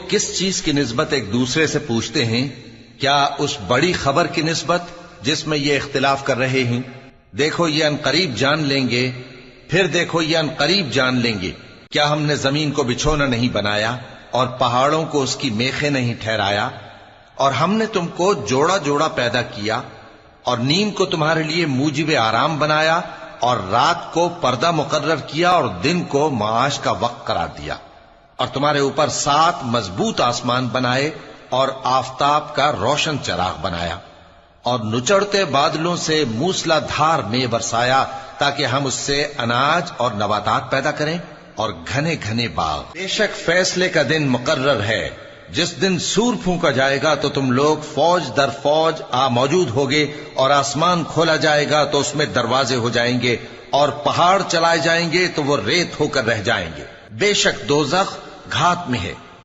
किस चीज की निस्बत एक दूसरे से पूछते हैं? क्या उस बड़ी खबर की निस्बत जिसमें ये इख्तिलाफ कर रहे हैं? देखो ये अनकरीब जान लेंगे, फिर देखो ये अनकरीब जान लेंगे। क्या हमने जमीन को बिछोना नहीं बनाया और पहाड़ों को उसकी मेखें नहीं ठहराया? और हमने तुमको जोड़ा जोड़ा पैदा किया और नींद को तुम्हारे लिए मूजिब आराम बनाया और रात को पर्दा मुकर्रर किया और दिन को माश का वक्त करार दिया और तुम्हारे ऊपर 7 मजबूत आसमान बनाए और आफताब का रोशन चराग बनाया और नुचड़ते बादलों से मूसलाधार में बरसाया ताकि हम उससे अनाज और नबातात पैदा करें और घने घने बाग। बेशक फैसले का दिन मुकर्रर है, जिस दिन सूर फूंका जाएगा तो तुम लोग फौज दर फौज मौजूद होगे और आसमान खोला जाएगा तो उसमें दरवाजे हो जाएंगे और पहाड़ चलाए जाएंगे तो वो रेत होकर रह जाएंगे। बेशक दोज़ख घात में है।